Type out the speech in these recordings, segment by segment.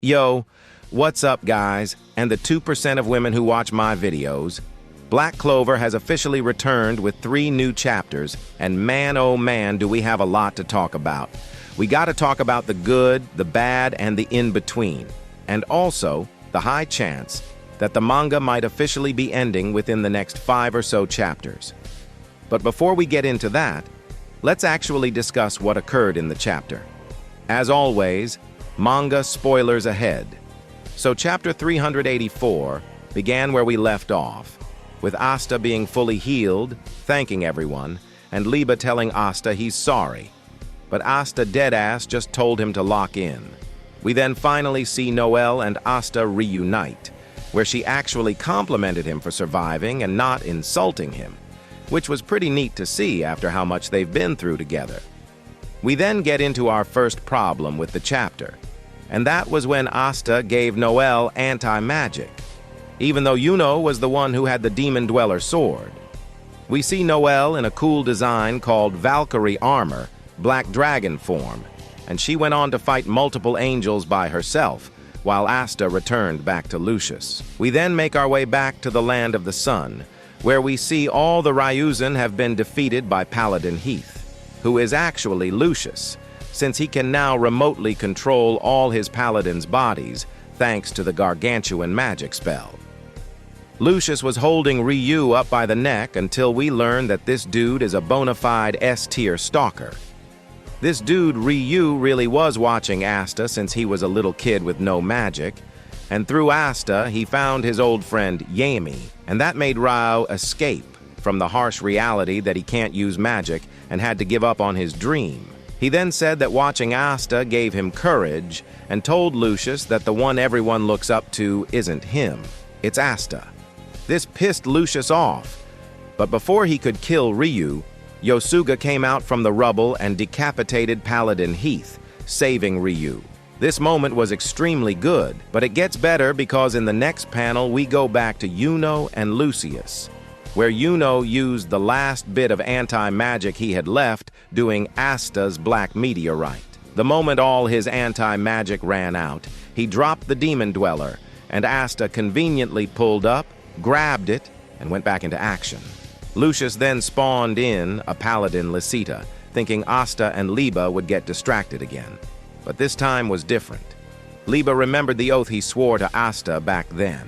Yo, what's up guys, and the 2% of women who watch my videos? Black Clover has officially returned with 3 new chapters, and man oh man do we have a lot to talk about. We gotta talk about the good, the bad, and the in-between, and also the high chance that the manga might officially be ending within the next 5 or so chapters. But before we get into that, let's actually discuss what occurred in the chapter. As always, manga spoilers ahead. So chapter 384 began where we left off, with Asta being fully healed, thanking everyone, and Liba telling Asta he's sorry. But Asta deadass just told him to lock in. We then finally see Noelle and Asta reunite, where she actually complimented him for surviving and not insulting him, which was pretty neat to see after how much they've been through together. We then get into our first problem with the chapter, and that was when Asta gave Noelle anti-magic, even though Yuno was the one who had the Demon Dweller sword. We see Noelle in a cool design called Valkyrie armor, Black Dragon form, and she went on to fight multiple angels by herself, while Asta returned back to Lucius. We then make our way back to the Land of the Sun, where we see all the Ryuzen have been defeated by Paladin Heath, who is actually Lucius, since he can now remotely control all his paladins' bodies thanks to the gargantuan magic spell. Lucius was holding Ryu up by the neck until we learned that this dude is a bona fide S-tier stalker. This dude Ryu really was watching Asta since he was a little kid with no magic, and through Asta he found his old friend Yami, and that made Ryu escape from the harsh reality that he can't use magic and had to give up on his dream. He then said that watching Asta gave him courage and told Lucius that the one everyone looks up to isn't him, it's Asta. This pissed Lucius off, but before he could kill Ryu, Yosuga came out from the rubble and decapitated Paladin Heath, saving Ryu. This moment was extremely good, but it gets better because in the next panel we go back to Yuno and Lucius, where Yuno used the last bit of anti-magic he had left doing Asta's black meteorite. The moment all his anti-magic ran out, he dropped the Demon Dweller, and Asta conveniently pulled up, grabbed it, and went back into action. Lucius then spawned in a Paladin Lisita, thinking Asta and Liba would get distracted again. But this time was different. Liba remembered the oath he swore to Asta back then,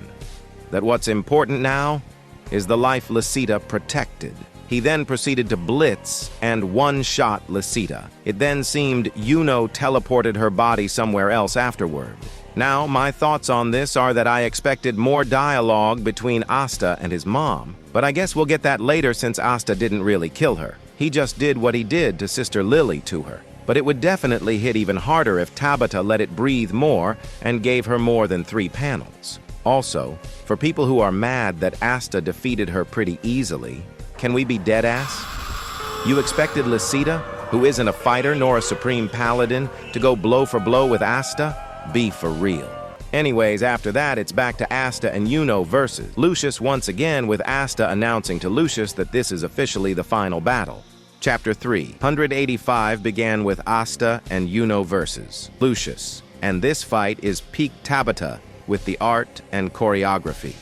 that what's important now is the life Lisita protected. He then proceeded to blitz and one-shot Lisita. It then seemed Yuno teleported her body somewhere else afterward. Now, my thoughts on this are that I expected more dialogue between Asta and his mom, but I guess we'll get that later since Asta didn't really kill her. He just did what he did to Sister Lily to her. But it would definitely hit even harder if Tabata let it breathe more and gave her more than 3 panels. Also, for people who are mad that Asta defeated her pretty easily, can we be deadass? You expected Lisita, who isn't a fighter nor a supreme paladin, to go blow for blow with Asta? Be for real. Anyways, after that, it's back to Asta and Yuno versus Lucius once again, with Asta announcing to Lucius that this is officially the final battle. Chapter 385 began with Asta and Yuno versus Lucius, and this fight is peak Tabata with the art and choreography.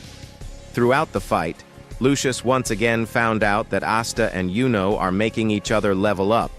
Throughout the fight, Lucius once again found out that Asta and Yuno are making each other level up,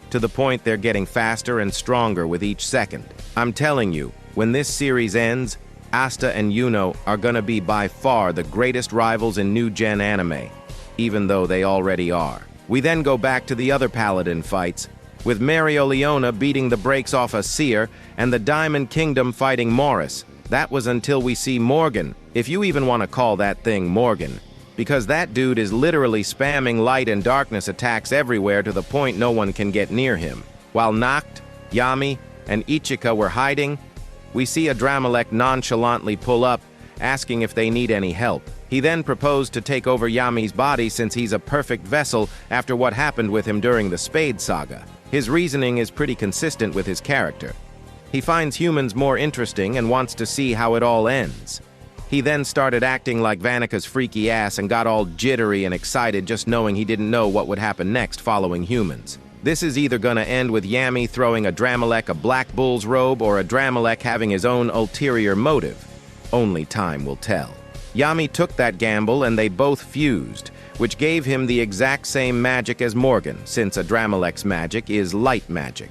to the point they're getting faster and stronger with each second. I'm telling you, when this series ends, Asta and Yuno are gonna be by far the greatest rivals in new-gen anime, even though they already are. We then go back to the other Paladin fights, with Mereoleona beating the brakes off a seer and the Diamond Kingdom fighting Morris. That was until we see Morgan, if you even want to call that thing Morgan, because that dude is literally spamming light and darkness attacks everywhere to the point no one can get near him. While Nacht, Yami, and Ichika were hiding, we see a Dramalek nonchalantly pull up, asking if they need any help. He then proposed to take over Yami's body since he's a perfect vessel after what happened with him during the Spade Saga. His reasoning is pretty consistent with his character. He finds humans more interesting and wants to see how it all ends. He then started acting like Vanika's freaky ass and got all jittery and excited just knowing he didn't know what would happen next following humans. This is either gonna end with Yami throwing a Dramelech a Black Bull's robe or a Dramelech having his own ulterior motive. Only time will tell. Yami took that gamble and they both fused, which gave him the exact same magic as Morgan, since a Dramelech's magic is light magic.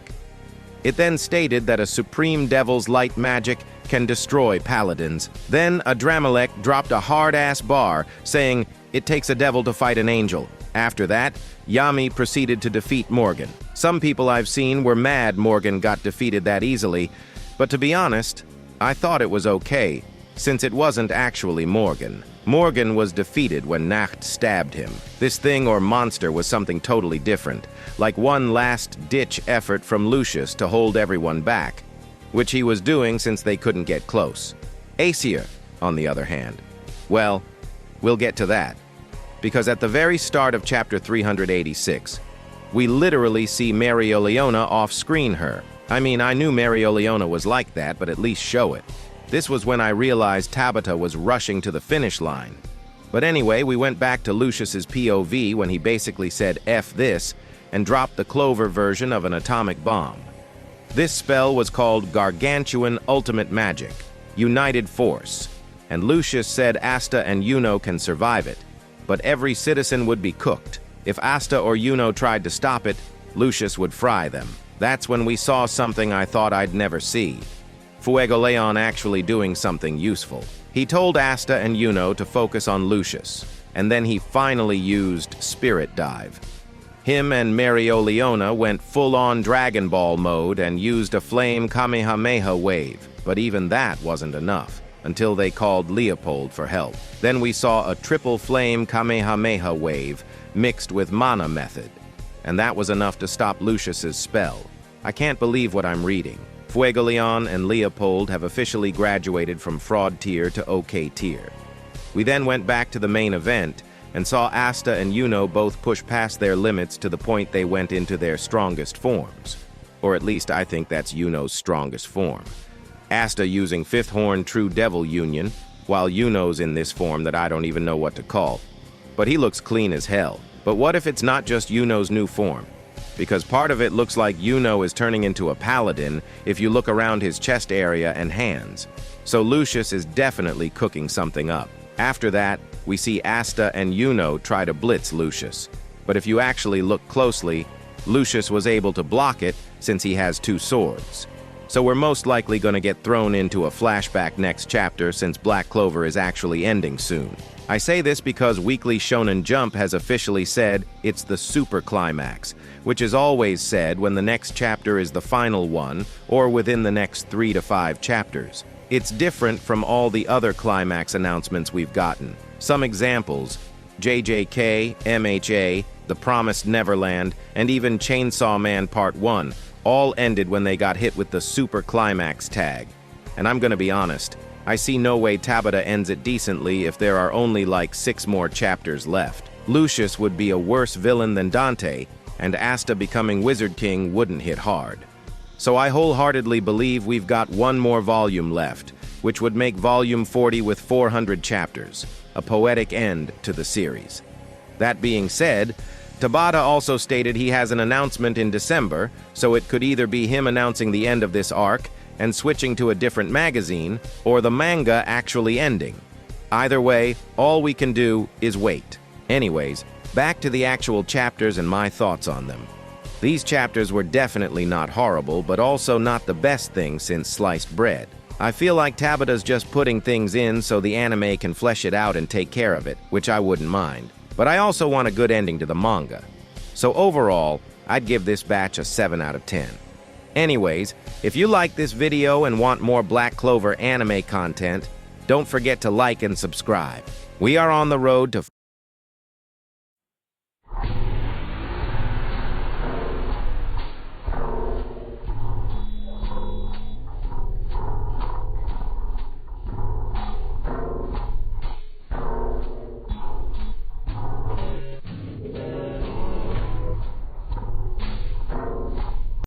It then stated that a Supreme Devil's light magic can destroy paladins. Then a Dramelech dropped a hard-ass bar, saying, "It takes a devil to fight an angel." After that, Yami proceeded to defeat Morgan. Some people I've seen were mad Morgan got defeated that easily, but to be honest, I thought it was okay, since it wasn't actually Morgan. Morgan was defeated when Nacht stabbed him. This thing or monster was something totally different, like one last-ditch effort from Lucius to hold everyone back, which he was doing since they couldn't get close. Aesir, on the other hand, well, we'll get to that, because at the very start of chapter 386, we literally see Mereoleona off-screen her. I mean, I knew Mereoleona was like that, but at least show it. This was when I realized Tabata was rushing to the finish line. But anyway, we went back to Lucius's POV when he basically said F this and dropped the Clover version of an atomic bomb. This spell was called Gargantuan Ultimate Magic, United Force, and Lucius said Asta and Yuno can survive it, but every citizen would be cooked. If Asta or Yuno tried to stop it, Lucius would fry them. That's when we saw something I thought I'd never see. Fuegoleon actually doing something useful. He told Asta and Yuno to focus on Lucius, and then he finally used Spirit Dive. Him and Mereoleona went full-on Dragon Ball mode and used a flame Kamehameha wave, but even that wasn't enough, until they called Leopold for help. Then we saw a triple flame Kamehameha wave mixed with mana method, and that was enough to stop Lucius's spell. I can't believe what I'm reading. Fuegoleon and Leopold have officially graduated from Fraud Tier to OK Tier. We then went back to the main event and saw Asta and Yuno both push past their limits to the point they went into their strongest forms. Or at least I think that's Yuno's strongest form. Asta using Fifth Horn True Devil Union, while Yuno's in this form that I don't even know what to call. But he looks clean as hell. But what if it's not just Yuno's new form? Because part of it looks like Yuno is turning into a paladin if you look around his chest area and hands. So Lucius is definitely cooking something up. After that, we see Asta and Yuno try to blitz Lucius. But if you actually look closely, Lucius was able to block it since he has two swords. So we're most likely going to get thrown into a flashback next chapter since Black Clover is actually ending soon. I say this because Weekly Shonen Jump has officially said it's the super climax, which is always said when the next chapter is the final one or within the next 3 to 5 chapters. It's different from all the other climax announcements we've gotten. Some examples: JJK, MHA, The Promised Neverland, and even Chainsaw Man Part 1 all ended when they got hit with the super climax tag. And I'm gonna be honest, I see no way Tabata ends it decently if there are only like 6 more chapters left. Lucius would be a worse villain than Dante, and Asta becoming Wizard King wouldn't hit hard. So I wholeheartedly believe we've got one more volume left, which would make volume 40 with 400 chapters, a poetic end to the series. That being said, Tabata also stated he has an announcement in December, so it could either be him announcing the end of this arc and switching to a different magazine, or the manga actually ending. Either way, all we can do is wait. Anyways, back to the actual chapters and my thoughts on them. These chapters were definitely not horrible, but also not the best thing since sliced bread. I feel like Tabata's just putting things in so the anime can flesh it out and take care of it, which I wouldn't mind. But I also want a good ending to the manga. So overall, I'd give this batch a 7 out of 10. Anyways, if you like this video and want more Black Clover anime content, don't forget to like and subscribe. We are on the road to